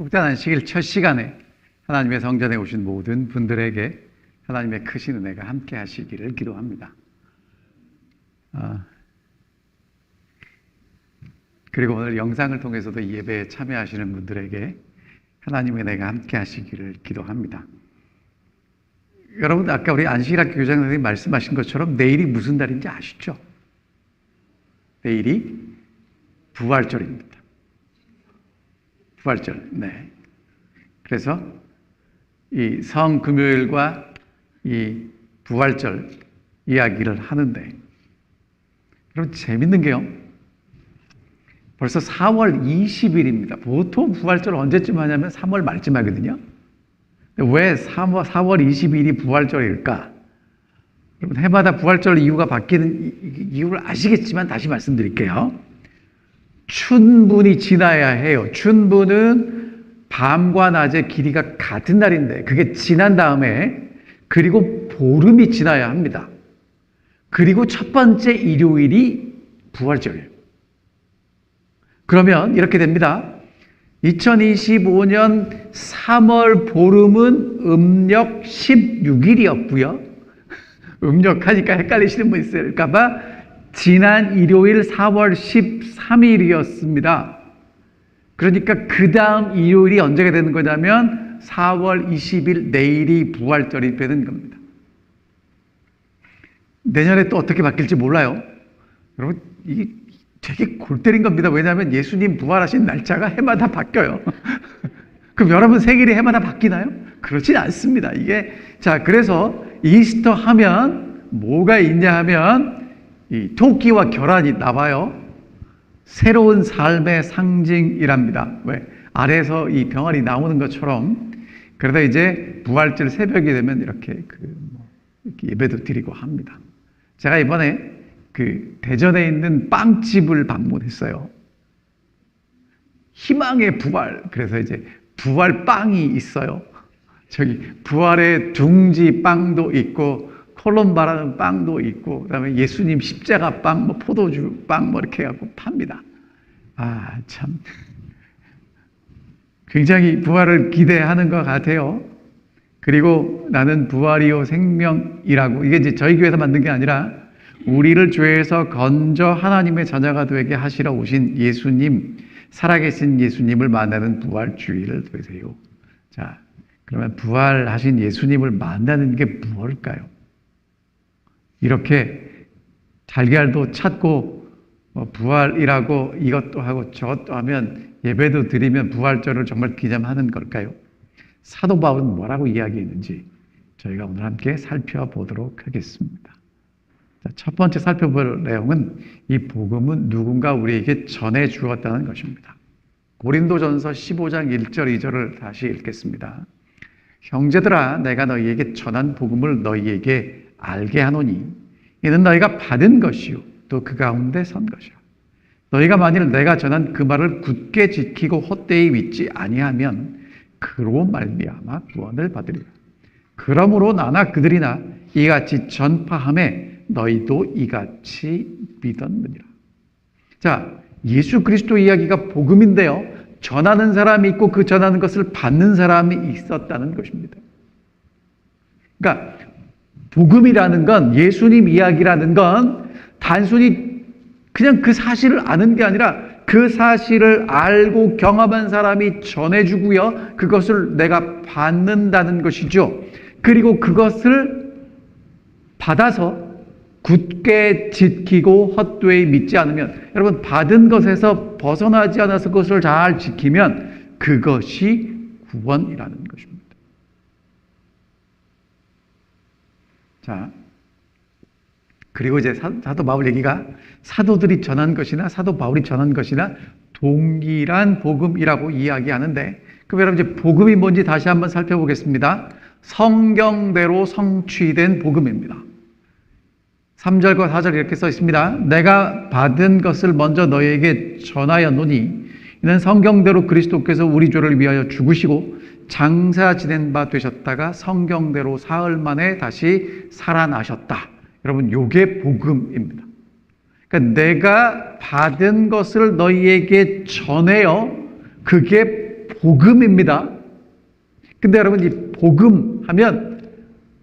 복단 안식일 첫 시간에 하나님의 성전에 오신 모든 분들에게 하나님의 크신 은혜가 함께 하시기를 기도합니다. 그리고 오늘 영상을 통해서도 이 예배에 참여하시는 분들에게 하나님의 은혜가 함께 하시기를 기도합니다. 여러분, 아까 우리 안식일학교 교장 선생님이 말씀하신 것처럼 내일이 무슨 날인지 아시죠? 내일이 부활절입니다. 부활절. 네. 그래서 이 성금요일과 이 부활절 이야기를 하는데, 여러분 재밌는 게요, 벌써 4월 20일입니다. 보통 부활절 언제쯤 하냐면 3월 말쯤 하거든요. 왜 4월 20일이 부활절일까? 여러분, 해마다 부활절 이유가 바뀌는 이유를 아시겠지만 다시 말씀드릴게요. 춘분이 지나야 해요. 춘분은 밤과 낮의 길이가 같은 날인데 그게 지난 다음에, 그리고 보름이 지나야 합니다. 그리고 첫 번째 일요일이 부활절이에요. 그러면 이렇게 됩니다. 2025년 3월 보름은 음력 16일이었고요. 음력하니까 헷갈리시는 분 있을까봐 지난 일요일 4월 13일이었습니다. 그러니까 그 다음 일요일이 언제가 되는 거냐면 4월 20일, 내일이 부활절이 되는 겁니다. 내년에 또 어떻게 바뀔지 몰라요. 여러분, 이게 되게 골 때린 겁니다. 왜냐하면 예수님 부활하신 날짜가 해마다 바뀌어요. 그럼 여러분 생일이 해마다 바뀌나요? 그렇진 않습니다. 자, 그래서 이스터 하면 뭐가 있냐 하면 이 토끼와 결란이 나와요. 새로운 삶의 상징이랍니다. 왜? 아래에서 이 병아리 나오는 것처럼. 그러다 이제 부활절 새벽이 되면 이렇게 이렇게 예배도 드리고 합니다. 제가 이번에 대전에 있는 빵집을 방문했어요. 희망의 부활. 그래서 이제 부활 빵이 있어요. 저기 부활의 둥지 빵도 있고, 콜롬바라는 빵도 있고, 그다음에 예수님 십자가 빵, 포도주 빵 이렇게 해갖고 팝니다. 참 굉장히 부활을 기대하는 것 같아요. 그리고 나는 부활이요 생명이라고, 이게 이제 저희 교회에서 만든 게 아니라 우리를 죄에서 건져 하나님의 자녀가 되게 하시러 오신 예수님, 살아계신 예수님을 만나는 부활주의를 되세요. 자, 그러면 부활하신 예수님을 만나는 게 무엇일까요? 이렇게 달걀도 찾고 부활이라고 이것도 하고 저것도 하면, 예배도 드리면 부활절을 정말 기념하는 걸까요? 사도 바울은 뭐라고 이야기했는지 저희가 오늘 함께 살펴보도록 하겠습니다. 자, 첫 번째 살펴볼 내용은 이 복음은 누군가 우리에게 전해 주었다는 것입니다. 고린도전서 15장 1절 2절을 다시 읽겠습니다. 형제들아, 내가 너희에게 전한 복음을 너희에게 알게 하노니 이는 너희가 받은 것이요 또 그 가운데 선 것이요. 너희가 만일 내가 전한 그 말을 굳게 지키고 헛되이 믿지 아니하면 그로 말미암아 구원을 받으리라. 그러므로 나나 그들이나 이같이 전파함에 너희도 이같이 믿었느니라. 자, 예수 그리스도 이야기가 복음인데요, 전하는 사람이 있고 그 전하는 것을 받는 사람이 있었다는 것입니다. 그러니까 복음이라는 건, 예수님 이야기라는 건 단순히 그냥 그 사실을 아는 게 아니라 그 사실을 알고 경험한 사람이 전해주고요, 그것을 내가 받는다는 것이죠. 그리고 그것을 받아서 굳게 지키고 헛되이 믿지 않으면, 여러분, 받은 것에서 벗어나지 않아서 그것을 잘 지키면 그것이 구원이라는 것입니다. 자, 그리고 이제 사도 바울 얘기가 사도들이 전한 것이나 사도 바울이 전한 것이나 동일한 복음이라고 이야기하는데, 그럼 여러분 이제 복음이 뭔지 다시 한번 살펴보겠습니다. 성경대로 성취된 복음입니다. 3절과 4절 이렇게 써 있습니다. 내가 받은 것을 먼저 너희에게 전하였노니 이는 성경대로 그리스도께서 우리 죄를 위하여 죽으시고 장사 지낸 바 되셨다가 성경대로 사흘 만에 다시 살아나셨다. 여러분, 요게 복음입니다. 그러니까 내가 받은 것을 너희에게 전해요. 그게 복음입니다. 근데 여러분, 이 복음 하면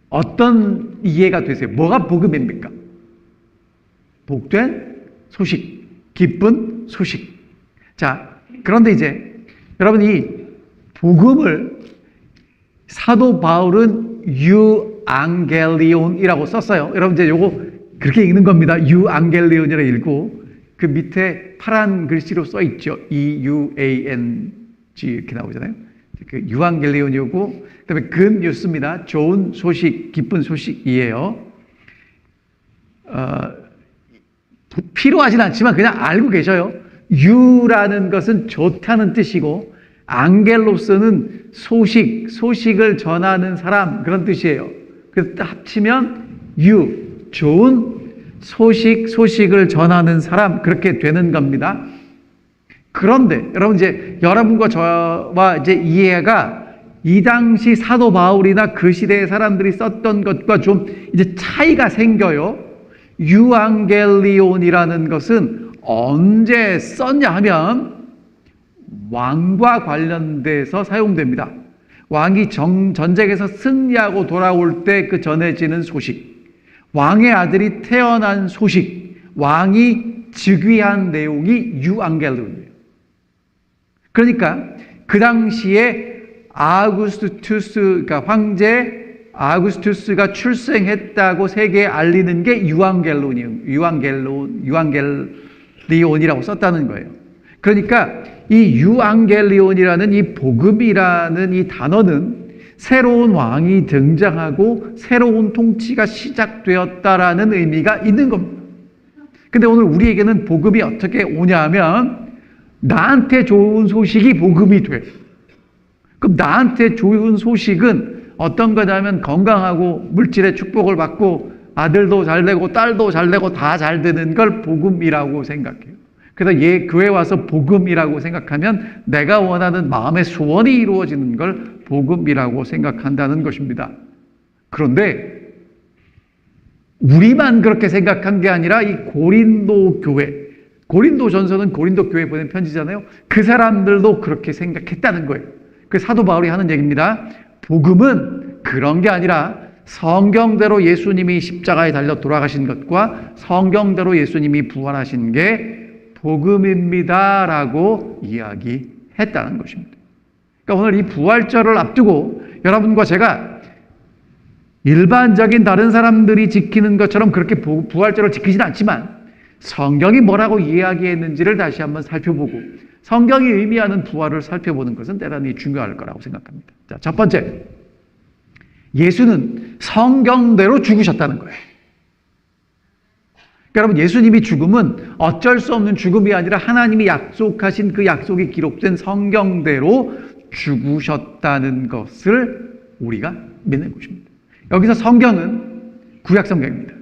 어떤 이해가 되세요? 뭐가 복음입니까? 복된 소식, 기쁜 소식. 자, 그런데 이제 여러분, 이 복음을 사도 바울은 유앙겔리온이라고 썼어요. 여러분, 이제 요거 그렇게 읽는 겁니다. 유앙겔리온이라고 읽고, 그 밑에 파란 글씨로 써 있죠. EUANG 이렇게 나오잖아요. 그 유앙겔리온이고, 그다음에 good news입니다. 좋은 소식, 기쁜 소식이에요. 필요하진 않지만 그냥 알고 계셔요. 유라는 것은 좋다는 뜻이고, 앙겔로스는 소식을 전하는 사람, 그런 뜻이에요. 그래서 합치면 좋은 소식을 전하는 사람, 그렇게 되는 겁니다. 그런데 여러분, 이제 여러분과 저와 이제 이해가 이 당시 사도 바울이나 그 시대의 사람들이 썼던 것과 좀 이제 차이가 생겨요. 유앙겔리온이라는 것은 언제 썼냐 하면 왕과 관련돼서 사용됩니다. 왕이 전쟁에서 승리하고 돌아올 때 그 전해지는 소식, 왕의 아들이 태어난 소식, 왕이 즉위한 내용이 유앙겔리온이에요. 그러니까 그 당시에 그러니까 황제 아우구스투스가 출생했다고 세계에 알리는 게 유앙겔리온이라고 썼다는 거예요. 그러니까 이 유앙겔리온이라는 이 복음이라는 이 단어는 새로운 왕이 등장하고 새로운 통치가 시작되었다라는 의미가 있는 겁니다. 근데 오늘 우리에게는 복음이 어떻게 오냐 하면 나한테 좋은 소식이 복음이 돼. 그럼 나한테 좋은 소식은 어떤 거냐면 건강하고 물질의 축복을 받고 아들도 잘 되고 딸도 잘 되고 다 잘 되는 걸 복음이라고 생각해요. 그래서 교회 와서 복음이라고 생각하면 내가 원하는 마음의 소원이 이루어지는 걸 복음이라고 생각한다는 것입니다. 그런데 우리만 그렇게 생각한 게 아니라 이 고린도 교회, 고린도전서는 고린도 교회에 보낸 편지잖아요. 그 사람들도 그렇게 생각했다는 거예요. 그 사도 바울이 하는 얘기입니다. 복음은 그런 게 아니라 성경대로 예수님이 십자가에 달려 돌아가신 것과 성경대로 예수님이 부활하신 게 복음입니다라고 이야기했다는 것입니다. 그러니까 오늘 이 부활절을 앞두고 여러분과 제가 일반적인 다른 사람들이 지키는 것처럼 그렇게 부활절을 지키진 않지만 성경이 뭐라고 이야기했는지를 다시 한번 살펴보고 성경이 의미하는 부활을 살펴보는 것은 대단히 중요할 거라고 생각합니다. 자, 첫 번째, 예수는 성경대로 죽으셨다는 거예요. 여러분, 예수님이 죽음은 어쩔 수 없는 죽음이 아니라 하나님이 약속하신 그 약속이 기록된 성경대로 죽으셨다는 것을 우리가 믿는 것입니다. 여기서 성경은 구약 성경입니다.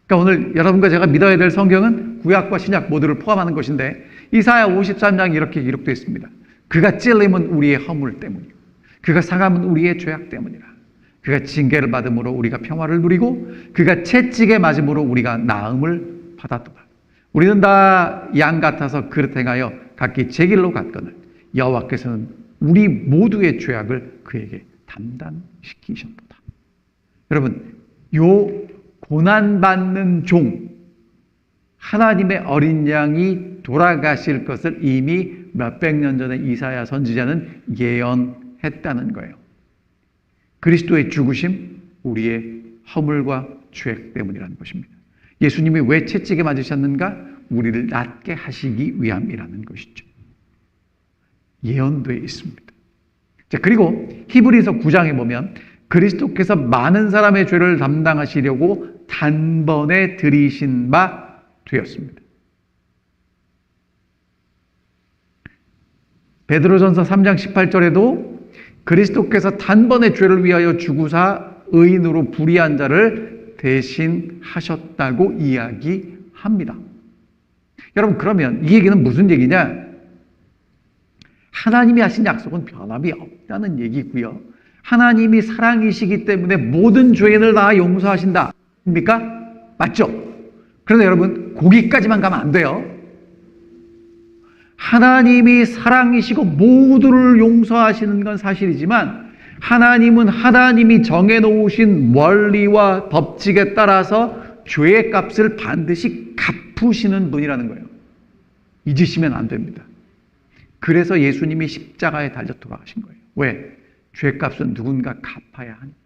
그러니까 오늘 여러분과 제가 믿어야 될 성경은 구약과 신약 모두를 포함하는 것인데 이사야 53장이 이렇게 기록되어 있습니다. 그가 찔림은 우리의 허물 때문이요 그가 상함은 우리의 죄악 때문이라. 그가 징계를 받음으로 우리가 평화를 누리고 그가 채찍에 맞음으로 우리가 나음을 받았도다. 우리는 다 양 같아서 그릇 행하여 각기 제 길로 갔거늘 여호와께서는 우리 모두의 죄악을 그에게 담당시키셨도다. 여러분, 요 고난받는 종 하나님의 어린 양이 돌아가실 것을 이미 몇백 년 전에 이사야 선지자는 예언했다는 거예요. 그리스도의 죽으심, 우리의 허물과 죄 때문이라는 것입니다. 예수님이 왜 채찍에 맞으셨는가? 우리를 낫게 하시기 위함이라는 것이죠. 예언되어 있습니다. 자, 그리고 히브리서 9장에 보면 그리스도께서 많은 사람의 죄를 담당하시려고 단번에 들이신 바 되었습니다. 베드로전서 3장 18절에도 그리스도께서 단번에 죄를 위하여 죽으사 의인으로 불의한 자를 대신하셨다고 이야기합니다. 여러분, 그러면 이 얘기는 무슨 얘기냐? 하나님이 하신 약속은 변함이 없다는 얘기고요. 하나님이 사랑이시기 때문에 모든 죄인을 다 용서하신다. 입니까? 맞죠? 그런데 여러분, 거기까지만 가면 안 돼요. 하나님이 사랑이시고 모두를 용서하시는 건 사실이지만 하나님은 하나님이 정해놓으신 원리와 법칙에 따라서 죄의 값을 반드시 갚으시는 분이라는 거예요. 잊으시면 안 됩니다. 그래서 예수님이 십자가에 달려 돌아가신 거예요. 왜? 죄값은 누군가 갚아야 하니까.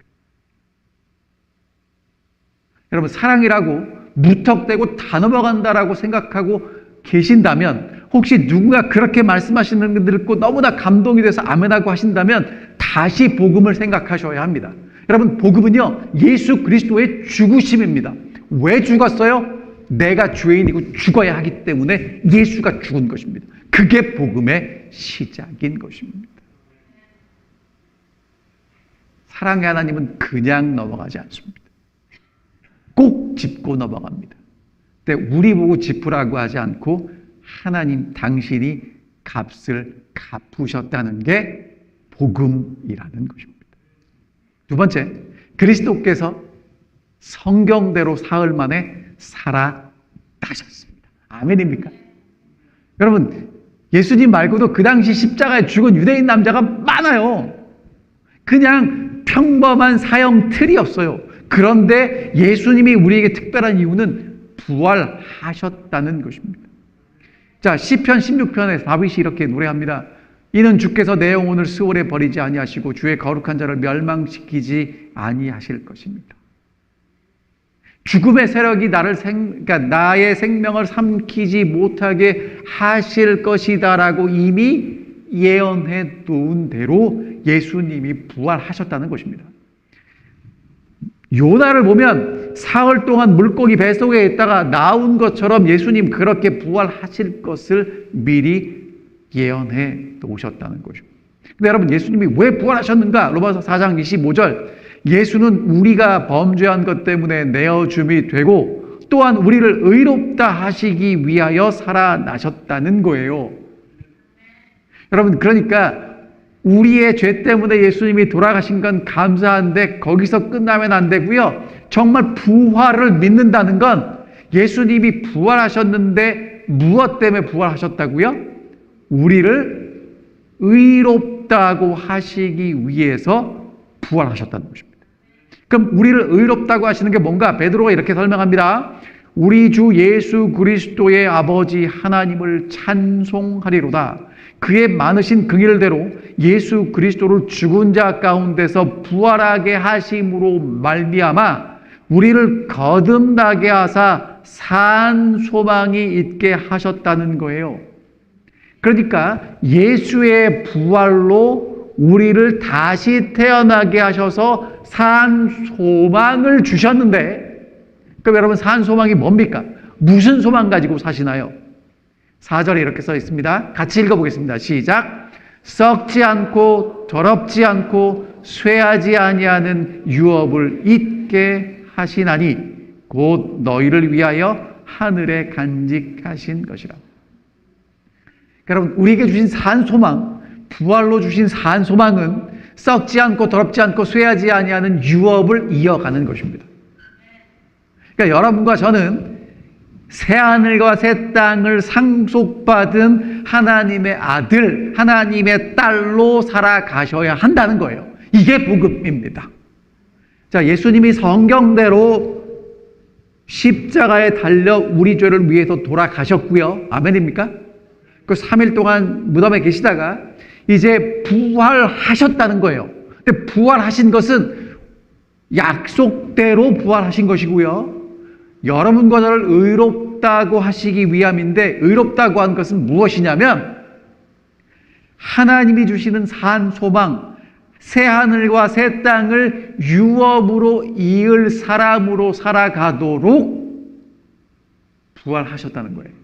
여러분, 사랑이라고 무턱대고 다 넘어간다라고 생각하고 계신다면, 혹시 누군가 그렇게 말씀하시는 걸 듣고 너무나 감동이 돼서 아멘하고 하신다면 다시 복음을 생각하셔야 합니다. 여러분, 복음은요, 예수 그리스도의 죽으심입니다. 왜 죽었어요? 내가 죄인이고 죽어야 하기 때문에 예수가 죽은 것입니다. 그게 복음의 시작인 것입니다. 사랑의 하나님은 그냥 넘어가지 않습니다. 꼭 짚고 넘어갑니다. 근데 우리 보고 짚으라고 하지 않고 하나님 당신이 값을 갚으셨다는 게 복음이라는 것입니다. 두 번째, 그리스도께서 성경대로 사흘 만에 살아나셨습니다. 아멘입니까? 여러분, 예수님 말고도 그 당시 십자가에 죽은 유대인 남자가 많아요. 그냥 평범한 사형 틀이었어요. 그런데 예수님이 우리에게 특별한 이유는 부활하셨다는 것입니다. 자, 시편 16편에 다윗이 이렇게 노래합니다. 이는 주께서 내 영혼을 스올에 버리지 아니하시고 주의 거룩한 자를 멸망시키지 아니하실 것입니다. 죽음의 세력이 그러니까 나의 생명을 삼키지 못하게 하실 것이다라고 이미 예언해 놓은 대로 예수님이 부활하셨다는 것입니다. 요나를 보면 사흘 동안 물고기 뱃속에 있다가 나온 것처럼 예수님 그렇게 부활하실 것을 미리 예언해 놓으셨다는 것입니다. 근데 여러분, 예수님이 왜 부활하셨는가? 로마서 4장 25절. 예수는 우리가 범죄한 것 때문에 내어줌이 되고 또한 우리를 의롭다 하시기 위하여 살아나셨다는 거예요. 여러분, 그러니까 우리의 죄 때문에 예수님이 돌아가신 건 감사한데 거기서 끝나면 안 되고요. 정말 부활을 믿는다는 건 예수님이 부활하셨는데 무엇 때문에 부활하셨다고요? 우리를 의롭다고 하시기 위해서 부활하셨다는 것입니다. 그럼 우리를 의롭다고 하시는 게 뭔가? 베드로가 이렇게 설명합니다. 우리 주 예수 그리스도의 아버지 하나님을 찬송하리로다. 그의 많으신 긍휼대로 예수 그리스도를 죽은 자 가운데서 부활하게 하심으로 말미암아 우리를 거듭나게 하사 산 소망이 있게 하셨다는 거예요. 그러니까 예수의 부활로 우리를 다시 태어나게 하셔서 산 소망을 주셨는데, 그럼 여러분, 산 소망이 뭡니까? 무슨 소망 가지고 사시나요? 4절에 이렇게 써 있습니다. 같이 읽어보겠습니다. 시작. 썩지 않고 더럽지 않고 쇠하지 아니하는 유업을 잊게 하시나니 곧 너희를 위하여 하늘에 간직하신 것이라. 여러분, 우리에게 주신 산 소망, 부활로 주신 산 소망은 썩지 않고 더럽지 않고 쇠하지 아니하는 유업을 이어가는 것입니다. 그러니까 여러분과 저는 새 하늘과 새 땅을 상속받은 하나님의 아들, 하나님의 딸로 살아가셔야 한다는 거예요. 이게 복음입니다. 자, 예수님이 성경대로 십자가에 달려 우리 죄를 위해서 돌아가셨고요. 아멘입니까? 그 3일 동안 무덤에 계시다가 이제 부활하셨다는 거예요. 근데 부활하신 것은 약속대로 부활하신 것이고요. 여러분과 저를 의롭다고 하시기 위함인데, 의롭다고 한 것은 무엇이냐면 하나님이 주시는 산 소망, 새 하늘과 새 땅을 유업으로 이을 사람으로 살아가도록 부활하셨다는 거예요.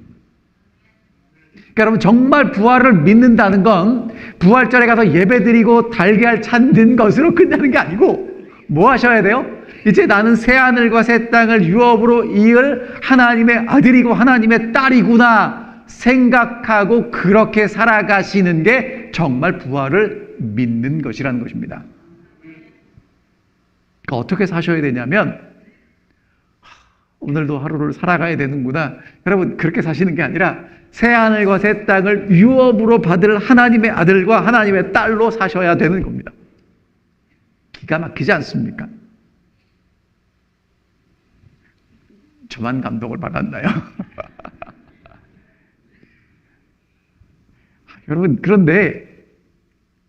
그러니까 여러분, 정말 부활을 믿는다는 건 부활절에 가서 예배드리고 달걀 찾는 것으로 끝나는 게 아니고 뭐 하셔야 돼요? 이제 나는 새 하늘과 새 땅을 유업으로 이을 하나님의 아들이고 하나님의 딸이구나 생각하고 그렇게 살아가시는 게 정말 부활을 믿는 것이라는 것입니다. 그러니까 어떻게 사셔야 되냐면, 오늘도 하루를 살아가야 되는구나. 여러분, 그렇게 사시는 게 아니라 새하늘과 새 땅을 유업으로 받을 하나님의 아들과 하나님의 딸로 사셔야 되는 겁니다. 기가 막히지 않습니까? 저만 감동을 받았나요? 여러분, 그런데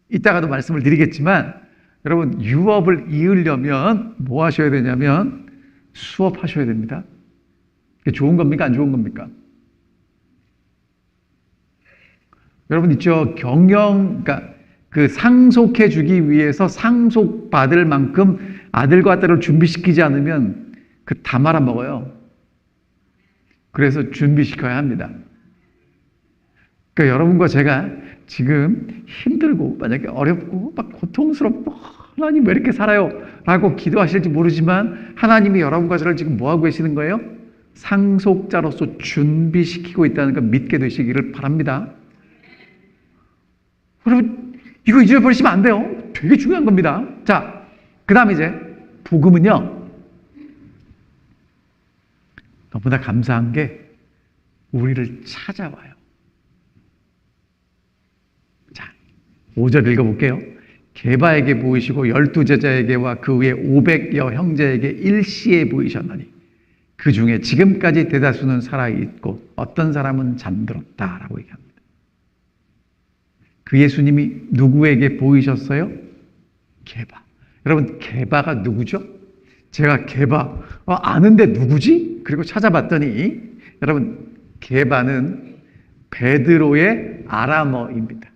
이따가도 말씀을 드리겠지만 여러분, 유업을 이으려면 뭐 하셔야 되냐면 수업하셔야 됩니다. 그게 좋은 겁니까? 안 좋은 겁니까? 여러분 있죠? 그러니까 그 상속해 주기 위해서 상속받을 만큼 아들과 딸을 준비시키지 않으면 그 다 말아먹어요. 그래서 준비시켜야 합니다. 그러니까 여러분과 제가 지금 힘들고 만약에 어렵고 막 고통스럽고 하나님 왜 이렇게 살아요? 라고 기도하실지 모르지만 하나님이 여러분과 저를 지금 뭐하고 계시는 거예요? 상속자로서 준비시키고 있다는 걸 믿게 되시기를 바랍니다. 여러분 이거 잊어버리시면 안 돼요. 되게 중요한 겁니다. 자, 그 다음에 이제 복음은요, 너무나 감사한 게 우리를 찾아와요. 자, 5절 읽어볼게요. 게바에게 보이시고 12제자에게와 그 위에 500여 형제에게 일시에 보이셨나니 그 중에 지금까지 대다수는 살아있고 어떤 사람은 잠들었다라고 얘기합니다. 그 예수님이 누구에게 보이셨어요? 게바. 여러분, 게바가 누구죠? 제가 게바 아는데 누구지? 그리고 찾아봤더니 여러분, 게바는 베드로의 아람어입니다.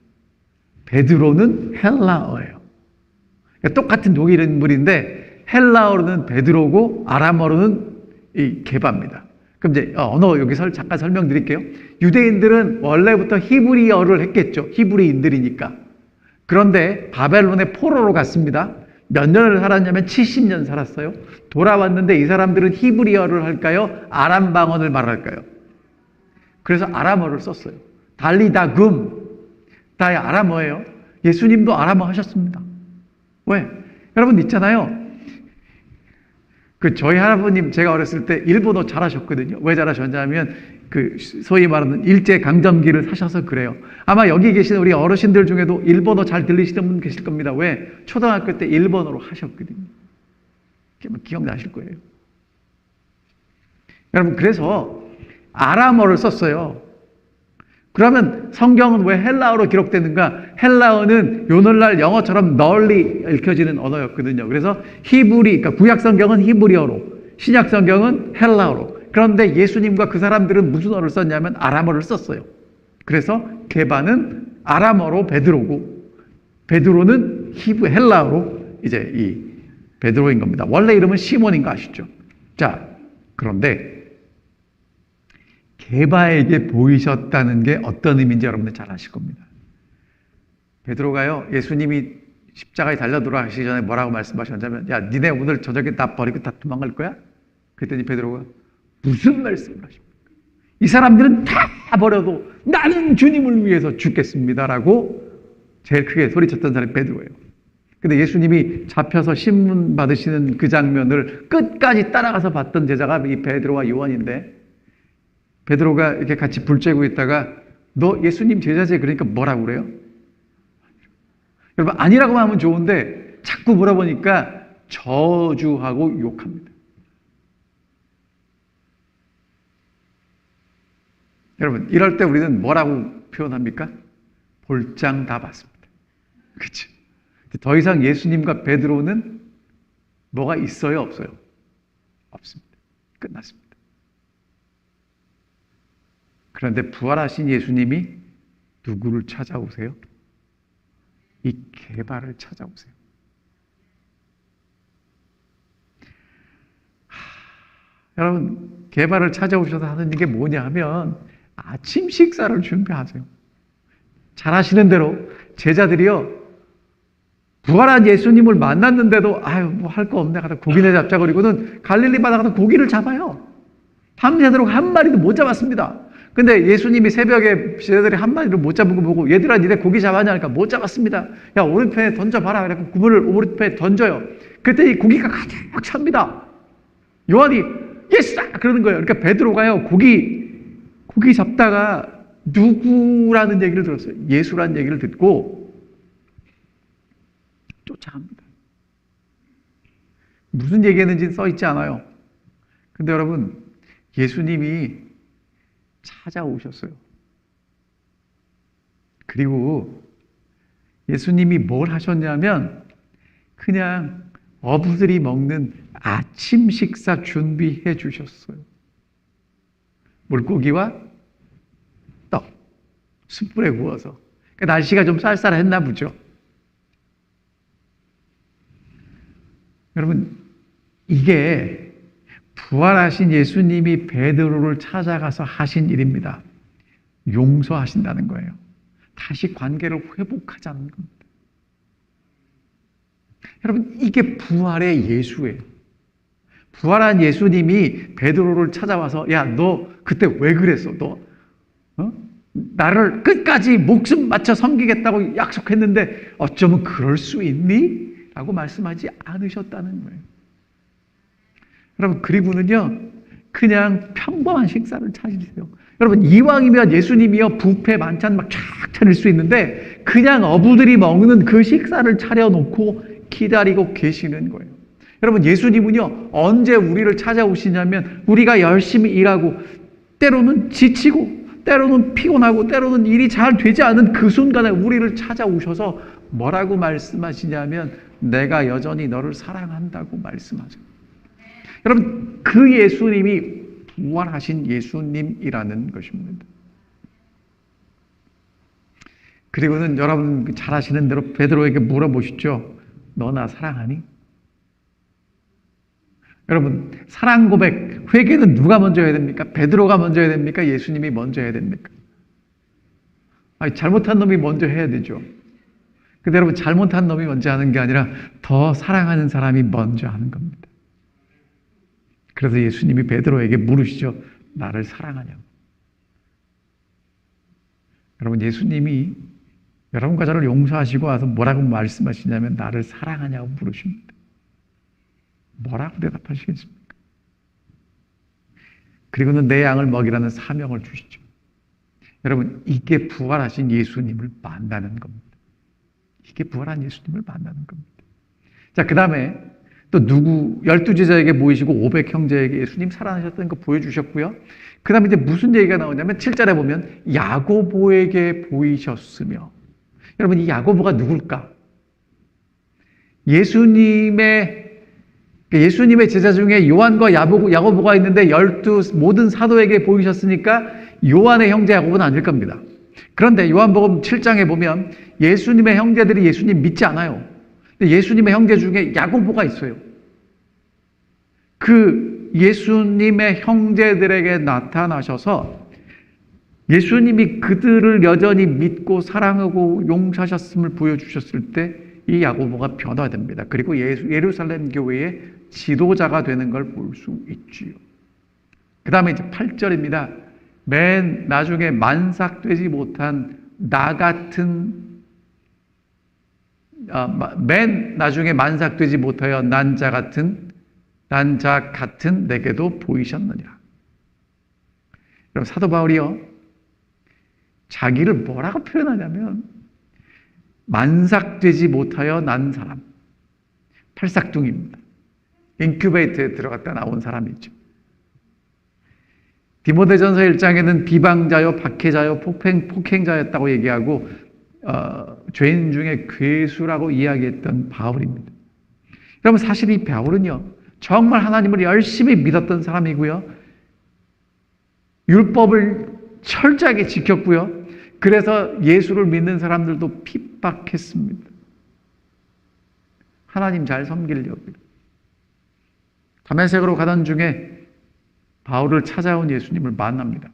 베드로는 헬라어예요. 그러니까 똑같은 독일 인물인데 헬라어로는 베드로고 아람어로는 이 게바입니다. 그럼 이제 언어 여기서 잠깐 설명드릴게요. 유대인들은 원래부터 히브리어를 했겠죠. 히브리인들이니까. 그런데 바벨론의 포로로 갔습니다. 몇 년을 살았냐면 70년 살았어요. 돌아왔는데 이 사람들은 히브리어를 할까요? 아람 방언을 말할까요? 그래서 아람어를 썼어요. 달리다금 다의 아람어예요. 예수님도 아람어 하셨습니다. 왜? 여러분 있잖아요. 저희 할아버님 제가 어렸을 때 일본어 잘하셨거든요. 왜 잘하셨냐면 소위 말하는 일제강점기를 사셔서 그래요. 아마 여기 계신 우리 어르신들 중에도 일본어 잘 들리시는 분 계실 겁니다. 왜? 초등학교 때 일본어로 하셨거든요. 기억나실 거예요. 여러분, 그래서 아람어를 썼어요. 그러면 성경은 왜 헬라어로 기록되는가? 헬라어는 오늘날 영어처럼 널리 읽혀지는 언어였거든요. 그래서 그러니까 구약 성경은 히브리어로, 신약 성경은 헬라어로. 그런데 예수님과 그 사람들은 무슨 어를 썼냐면 아람어를 썼어요. 그래서 게바는 아람어로 베드로고, 베드로는 헬라어로 이제 이 베드로인 겁니다. 원래 이름은 시몬인 거 아시죠? 자, 그런데 게바에게 보이셨다는 게 어떤 의미인지 여러분들 잘 아실 겁니다. 베드로가요, 예수님이 십자가에 달려 돌아가시기 전에 뭐라고 말씀하셨냐면, 야, 니네 오늘 저녁에 나 버리고 다 도망갈 거야? 그랬더니 베드로가 무슨 말씀을 하십니까? 이 사람들은 다 버려도 나는 주님을 위해서 죽겠습니다라고 제일 크게 소리쳤던 사람이 베드로예요. 근데 예수님이 잡혀서 신문 받으시는 그 장면을 끝까지 따라가서 봤던 제자가 이 베드로와 요한인데, 베드로가 이렇게 같이 불 쬐고 있다가 너 예수님 제자지? 그러니까 뭐라고 그래요? 여러분, 아니라고만 하면 좋은데 자꾸 물어보니까 저주하고 욕합니다. 여러분, 이럴 때 우리는 뭐라고 표현합니까? 볼장 다 봤습니다. 그렇죠? 더 이상 예수님과 베드로는 뭐가 있어요? 없어요? 없습니다. 끝났습니다. 그런데 부활하신 예수님이 누구를 찾아오세요? 이 게바를 찾아오세요. 여러분, 게바를 찾아오셔서 하는 게 뭐냐 하면 아침 식사를 준비하세요. 잘 아시는 대로 제자들이요, 부활한 예수님을 만났는데도 뭐 할 거 없네 하다 고기나 잡자 그러고는 갈릴리 바다 가서 고기를 잡아요. 밤새도록 한 마리도 못 잡았습니다. 근데 예수님이 새벽에 제자들이 한 마리를 못 잡은 거 보고, 얘들아 니네 고기 잡았냐 하니까 못 잡았습니다. 야, 오른편에 던져봐라. 그래서 그물을 오른편에 던져요. 그랬더니 고기가 가득 찹니다. 요한이 예수다! 그러는 거예요. 그러니까 베드로가요, 고기 잡다가 누구라는 얘기를 들었어요. 예수라는 얘기를 듣고 쫓아갑니다. 무슨 얘기했는지는 써 있지 않아요. 근데 여러분, 예수님이 찾아오셨어요. 그리고 예수님이 뭘 하셨냐면 그냥 어부들이 먹는 아침 식사 준비해 주셨어요. 물고기와 떡, 숯불에 구워서. 그러니까 날씨가 좀 쌀쌀했나 보죠. 여러분, 이게 부활하신 예수님이 베드로를 찾아가서 하신 일입니다. 용서하신다는 거예요. 다시 관계를 회복하자는 겁니다. 여러분, 이게 부활의 예수예요. 부활한 예수님이 베드로를 찾아와서 야, 너 그때 왜 그랬어? 너 나를 끝까지 목숨 바쳐 섬기겠다고 약속했는데 어쩌면 그럴 수 있니? 라고 말씀하지 않으셨다는 거예요. 여러분, 그리고는요, 그냥 평범한 식사를 차리세요. 여러분, 이왕이면 예수님이요, 뷔페 만찬 막 쫙 차릴 수 있는데 그냥 어부들이 먹는 그 식사를 차려놓고 기다리고 계시는 거예요. 여러분, 예수님은요, 언제 우리를 찾아오시냐면 우리가 열심히 일하고 때로는 지치고 때로는 피곤하고 때로는 일이 잘 되지 않은 그 순간에 우리를 찾아오셔서 뭐라고 말씀하시냐면 내가 여전히 너를 사랑한다고 말씀하죠. 여러분, 그 예수님이 부활하신 예수님이라는 것입니다. 그리고는 여러분 잘 아시는 대로 베드로에게 물어보시죠. 너 나 사랑하니? 여러분, 사랑 고백, 회개는 누가 먼저 해야 됩니까? 베드로가 먼저 해야 됩니까? 예수님이 먼저 해야 됩니까? 아니, 잘못한 놈이 먼저 해야 되죠. 근데 여러분, 잘못한 놈이 먼저 하는 게 아니라 더 사랑하는 사람이 먼저 하는 겁니다. 그래서 예수님이 베드로에게 물으시죠. 나를 사랑하냐고. 여러분, 예수님이 여러분과 저를 용서하시고 와서 뭐라고 말씀하시냐면 나를 사랑하냐고 물으십니다. 뭐라고 대답하시겠습니까? 그리고는 내 양을 먹이라는 사명을 주시죠. 여러분, 이게 부활하신 예수님을 만나는 겁니다. 이게 부활한 예수님을 만나는 겁니다. 자, 그 다음에 또 12제자에게 모이시고 500형제에게 예수님 살아나셨다는 거 보여주셨고요. 그 다음에 이제 무슨 얘기가 나오냐면 7절에 보면 야고보에게 보이셨으며. 여러분, 이 야고보가 누굴까? 예수님의 제자 중에 요한과 야고보가 있는데 모든 사도에게 보이셨으니까 요한의 형제 야고보는 아닐 겁니다. 그런데 요한복음 7장에 보면 예수님의 형제들이 예수님 믿지 않아요. 예수님의 형제 중에 야고보가 있어요. 그 예수님의 형제들에게 나타나셔서 예수님이 그들을 여전히 믿고 사랑하고 용서하셨음을 보여주셨을 때 이 야고보가 변화됩니다. 그리고 예루살렘 교회의 지도자가 되는 걸 볼 수 있지요. 그 다음에 이제 8절입니다. 맨 나중에 만삭되지 못한 맨 나중에 만삭되지 못하여 난 자 같은 내게도 보이셨느니라. 여러분, 사도 바울이요, 자기를 뭐라고 표현하냐면 만삭되지 못하여 난 사람, 팔삭둥입니다. 인큐베이터에 들어갔다 나온 사람이죠. 디모데전서 1장에는 비방자요, 박해자요, 폭행자였다고 얘기하고 죄인 중에 괴수라고 이야기했던 바울입니다. 여러분, 사실 이 바울은요, 정말 하나님을 열심히 믿었던 사람이고요, 율법을 철저하게 지켰고요, 그래서 예수를 믿는 사람들도 핍박했습니다. 하나님 잘 섬기려고. 다메섹으로 가던 중에 바울을 찾아온 예수님을 만납니다.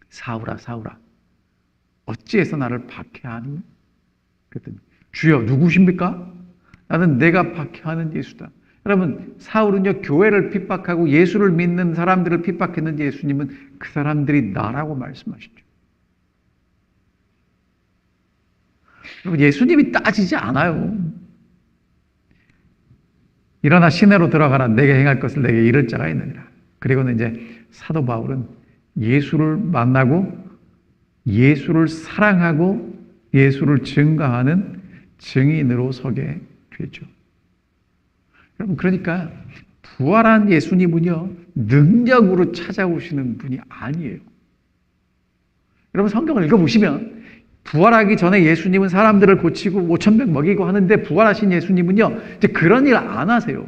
사울아, 사울아, 어찌해서 나를 박해하니? 그랬더니 주여, 누구십니까? 나는 내가 박해하는 예수다. 여러분, 사울은요, 교회를 핍박하고 예수를 믿는 사람들을 핍박했는데 예수님은 그 사람들이 나라고 말씀하시죠. 여러분, 예수님이 따지지 않아요. 일어나 시내로 들어가라. 내게 행할 것을 내게 이를 자가 있느니라. 그리고는 이제 사도 바울은 예수를 만나고 예수를 사랑하고 예수를 증거하는 증인으로 서게 되죠. 여러분, 그러니까 부활한 예수님은요, 능력으로 찾아오시는 분이 아니에요. 여러분, 성경을 읽어보시면 부활하기 전에 예수님은 사람들을 고치고 5,000명 먹이고 하는데, 부활하신 예수님은요, 이제 그런 일 안 하세요.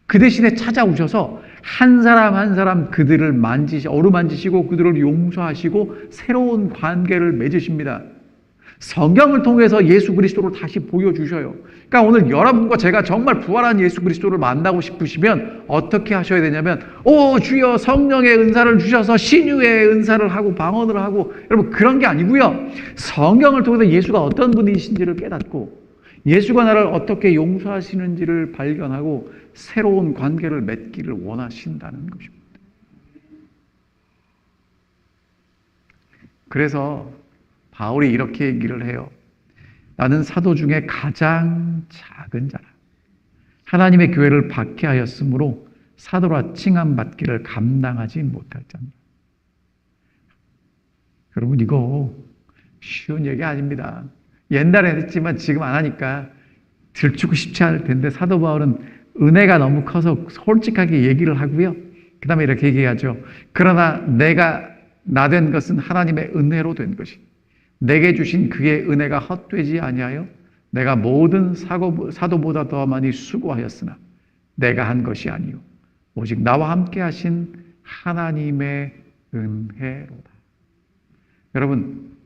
그 대신에 찾아오셔서 한 사람 한 사람 그들을 어루만지시고 그들을 용서하시고 새로운 관계를 맺으십니다. 성경을 통해서 예수 그리스도를 다시 보여주셔요. 그러니까 오늘 여러분과 제가 정말 부활한 예수 그리스도를 만나고 싶으시면 어떻게 하셔야 되냐면, 오 주여 성령의 은사를 주셔서 신유의 은사를 하고 방언을 하고, 여러분 그런 게 아니고요. 성경을 통해서 예수가 어떤 분이신지를 깨닫고 예수가 나를 어떻게 용서하시는지를 발견하고 새로운 관계를 맺기를 원하신다는 것입니다. 그래서 바울이 이렇게 얘기를 해요. 나는 사도 중에 가장 작은 자라. 하나님의 교회를 박해하였으므로 사도라 칭함받기를 감당하지 못할 자입니다. 여러분, 이거 쉬운 얘기 아닙니다. 옛날에 했지만 지금 안 하니까 들추고 싶지 않을 텐데, 사도 바울은 은혜가 너무 커서 솔직하게 얘기를 하고요. 그 다음에 이렇게 얘기하죠. 그러나 내가 나 된 것은 하나님의 은혜로 된 것이, 내게 주신 그의 은혜가 헛되지 아니하여 내가 모든 사도보다 더 많이 수고하였으나 내가 한 것이 아니요 오직 나와 함께 하신 하나님의 은혜로다. 여러분,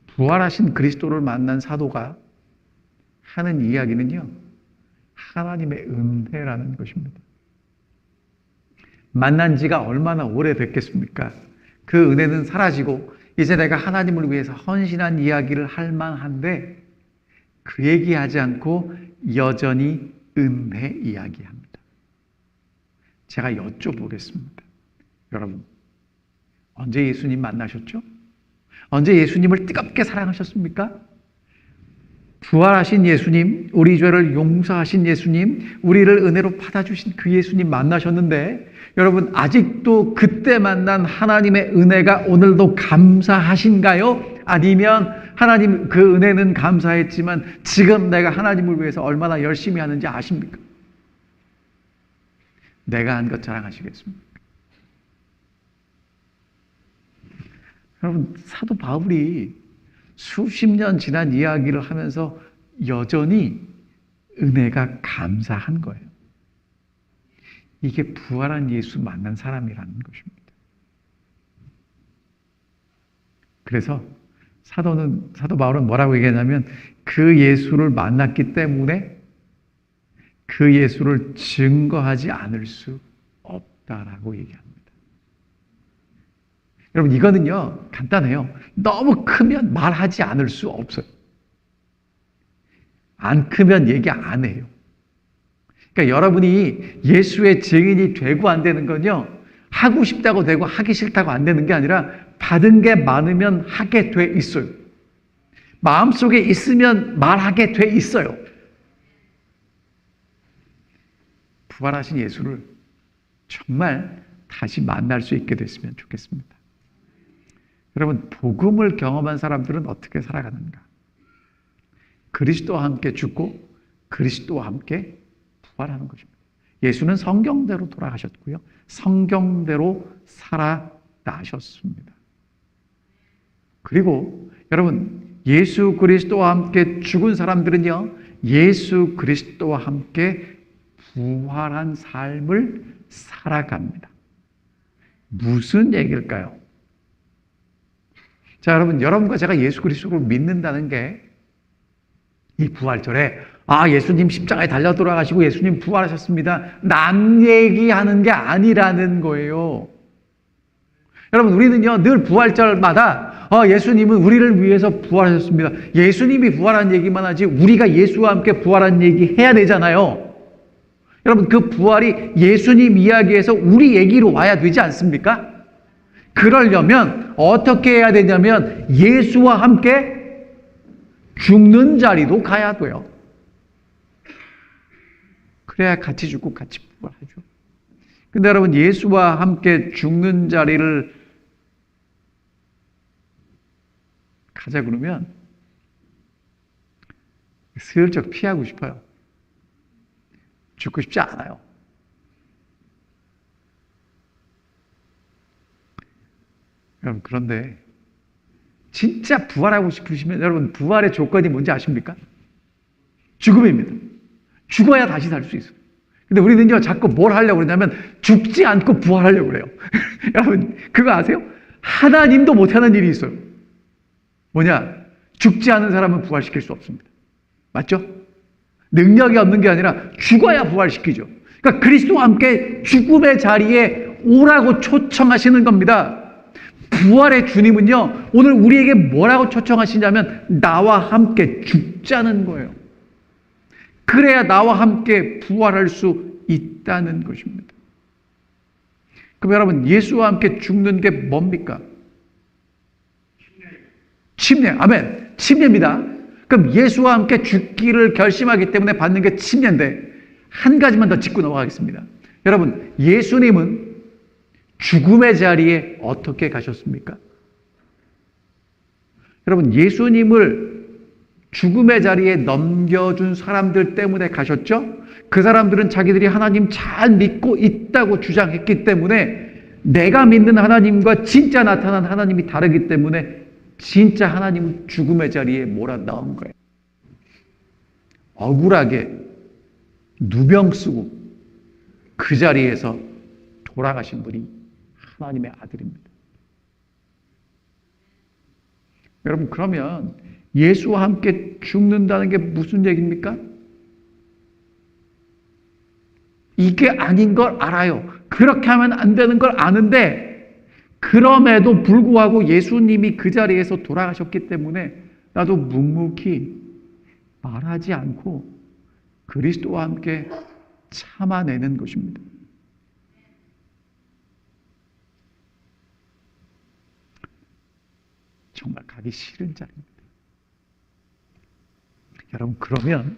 부활하신 그리스도를 만난 사도가 하는 이야기는요, 하나님의 은혜라는 것입니다. 만난 지가 얼마나 오래됐겠습니까? 그 은혜는 사라지고 이제 내가 하나님을 위해서 헌신한 이야기를 할 만한데, 그 얘기하지 않고 여전히 은혜 이야기합니다. 제가 여쭤보겠습니다. 여러분, 언제 예수님 만나셨죠? 언제 예수님을 뜨겁게 사랑하셨습니까? 부활하신 예수님, 우리 죄를 용서하신 예수님, 우리를 은혜로 받아주신 그 예수님 만나셨는데, 여러분 아직도 그때 만난 하나님의 은혜가 오늘도 감사하신가요? 아니면 하나님 그 은혜는 감사했지만 지금 내가 하나님을 위해서 얼마나 열심히 하는지 아십니까? 내가 한 것 자랑하시겠습니까? 여러분, 사도 바울이 수십 년 지난 이야기를 하면서 여전히 은혜가 감사한 거예요. 이게 부활한 예수 만난 사람이라는 것입니다. 그래서 사도 바울은 뭐라고 얘기하냐면, 그 예수를 만났기 때문에 그 예수를 증거하지 않을 수 없다라고 얘기합니다. 여러분, 이거는요 간단해요. 너무 크면 말하지 않을 수 없어요. 안 크면 얘기 안 해요. 그러니까 여러분이 예수의 증인이 되고 안 되는 건요, 하고 싶다고 되고 하기 싫다고 안 되는 게 아니라 받은 게 많으면 하게 돼 있어요. 마음속에 있으면 말하게 돼 있어요. 부활하신 예수를 정말 다시 만날 수 있게 됐으면 좋겠습니다. 여러분, 복음을 경험한 사람들은 어떻게 살아가는가? 그리스도와 함께 죽고 그리스도와 함께 부활하는 것입니다. 예수는 성경대로 돌아가셨고요, 성경대로 살아나셨습니다. 그리고 여러분, 예수 그리스도와 함께 죽은 사람들은요, 예수 그리스도와 함께 부활한 삶을 살아갑니다. 무슨 얘기일까요? 자, 여러분과 제가 예수 그리스도를 믿는다는 게 이 부활절에 예수님 십자가에 달려 돌아가시고 예수님 부활하셨습니다, 남 얘기하는 게 아니라는 거예요. 여러분, 우리는요 늘 부활절마다 예수님은 우리를 위해서 부활하셨습니다, 예수님이 부활한 얘기만 하지 우리가 예수와 함께 부활한 얘기 해야 되잖아요. 여러분, 그 부활이 예수님 이야기에서 우리 얘기로 와야 되지 않습니까? 그러려면 어떻게 해야 되냐면 예수와 함께 죽는 자리도 가야 돼요. 그래야 같이 죽고 같이 부활하죠. 근데 여러분, 예수와 함께 죽는 자리를 가자 그러면 슬쩍 피하고 싶어요. 죽고 싶지 않아요. 여러분, 그런데 진짜 부활하고 싶으시면 여러분, 부활의 조건이 뭔지 아십니까? 죽음입니다. 죽어야 다시 살 수 있어요. 근데 우리는요, 자꾸 뭘 하려고 그러냐면 죽지 않고 부활하려고 그래요. 여러분, 그거 아세요? 하나님도 못하는 일이 있어요. 뭐냐? 죽지 않은 사람은 부활시킬 수 없습니다. 맞죠? 능력이 없는 게 아니라 죽어야 부활시키죠. 그러니까 그리스도와 함께 죽음의 자리에 오라고 초청하시는 겁니다. 부활의 주님은요, 오늘 우리에게 뭐라고 초청하시냐면 나와 함께 죽자는 거예요. 그래야 나와 함께 부활할 수 있다는 것입니다. 그럼 여러분, 예수와 함께 죽는 게 뭡니까? 침례. 아멘. 침례입니다. 그럼 예수와 함께 죽기를 결심하기 때문에 받는 게 침례인데, 한 가지만 더 짚고 넘어가겠습니다. 여러분, 예수님은 죽음의 자리에 어떻게 가셨습니까? 여러분, 예수님을 죽음의 자리에 넘겨준 사람들 때문에 가셨죠? 그 사람들은 자기들이 하나님 잘 믿고 있다고 주장했기 때문에 내가 믿는 하나님과 진짜 나타난 하나님이 다르기 때문에 진짜 하나님은 죽음의 자리에 몰아넣은 거예요. 억울하게 누병 쓰고 그 자리에서 돌아가신 분이 하나님의 아들입니다. 여러분, 그러면 예수와 함께 죽는다는 게 무슨 얘기입니까? 이게 아닌 걸 알아요. 그렇게 하면 안 되는 걸 아는데, 그럼에도 불구하고 예수님이 그 자리에서 돌아가셨기 때문에 나도 묵묵히 말하지 않고 그리스도와 함께 참아내는 것입니다. 정말 가기 싫은 자리입니다. 여러분, 그러면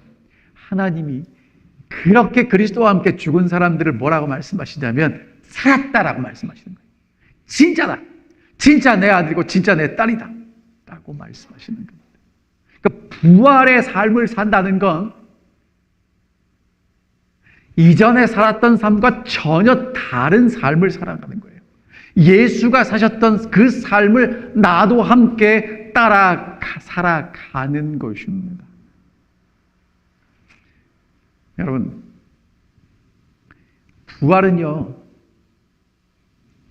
하나님이 그렇게 그리스도와 함께 죽은 사람들을 뭐라고 말씀하시냐면 살았다라고 말씀하시는 거예요. 진짜다. 진짜 내 아들이고 진짜 내 딸이다. 라고 말씀하시는 겁니다. 그러니까 부활의 삶을 산다는 건 이전에 살았던 삶과 전혀 다른 삶을 살아가는 거예요. 예수가 사셨던 그 삶을 나도 함께 따라 살아가는 것입니다. 여러분, 부활은요,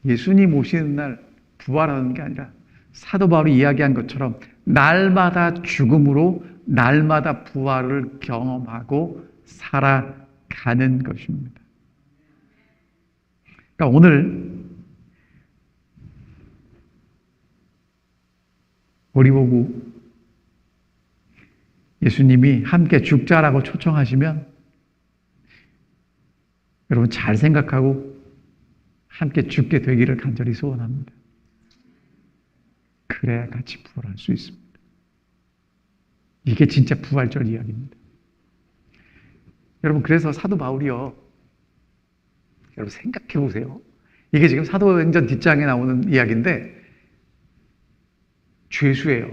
예수님 오시는 날 부활하는 게 아니라 사도 바울이 이야기한 것처럼 날마다 죽음으로 날마다 부활을 경험하고 살아가는 것입니다. 그러니까 오늘 우리 보고 예수님이 함께 죽자라고 초청하시면 여러분 잘 생각하고 함께 죽게 되기를 간절히 소원합니다. 그래야 같이 부활할 수 있습니다. 이게 진짜 부활절 이야기입니다. 여러분, 그래서 사도 바울이요, 여러분 생각해 보세요. 이게 지금 사도행전 뒷장에 나오는 이야기인데 죄수예요.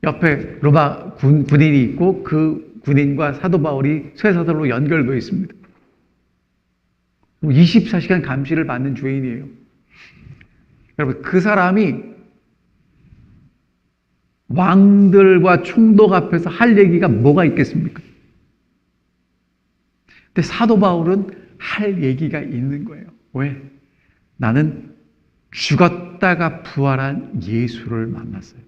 옆에 로마 군인이 있고 그 군인과 사도 바울이 쇠사슬로 연결되어 있습니다. 24시간 감시를 받는 죄인이에요. 여러분, 그 사람이 왕들과 총독 앞에서 할 얘기가 뭐가 있겠습니까? 근데 사도 바울은 할 얘기가 있는 거예요. 왜? 나는 죽었다가 부활한 예수를 만났어요.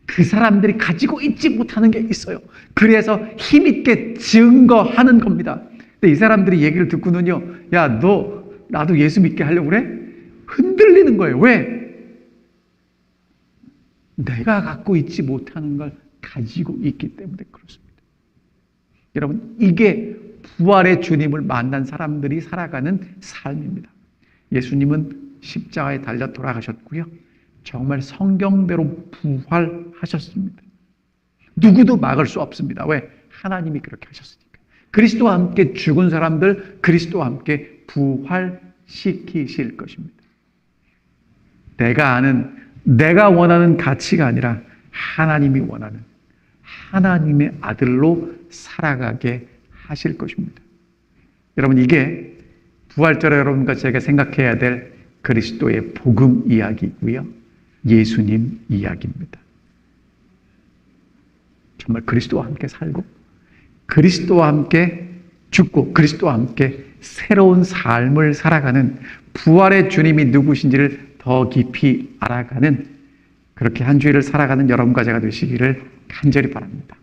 그 사람들이 가지고 있지 못하는 게 있어요. 그래서 힘있게 증거하는 겁니다. 근데 이 사람들이 얘기를 듣고는요, 야, 너 나도 예수 믿게 하려고 그래? 흔들리는 거예요. 왜? 내가 갖고 있지 못하는 걸 가지고 있기 때문에 그렇습니다. 여러분, 이게 부활의 주님을 만난 사람들이 살아가는 삶입니다. 예수님은 십자가에 달려 돌아가셨고요. 정말 성경대로 부활하셨습니다. 누구도 막을 수 없습니다. 왜? 하나님이 그렇게 하셨으니까. 그리스도와 함께 죽은 사람들 그리스도와 함께 부활시키실 것입니다. 내가 아는, 내가 원하는 가치가 아니라 하나님이 원하는 하나님의 아들로 살아가게 하실 것입니다. 여러분, 이게 부활절 여러분과 제가 생각해야 될 그리스도의 복음 이야기고요. 예수님 이야기입니다. 정말 그리스도와 함께 살고 그리스도와 함께 죽고 그리스도와 함께 새로운 삶을 살아가는 부활의 주님이 누구신지를 더 깊이 알아가는 그렇게 한 주일을 살아가는 여러분과 제가 되시기를 간절히 바랍니다.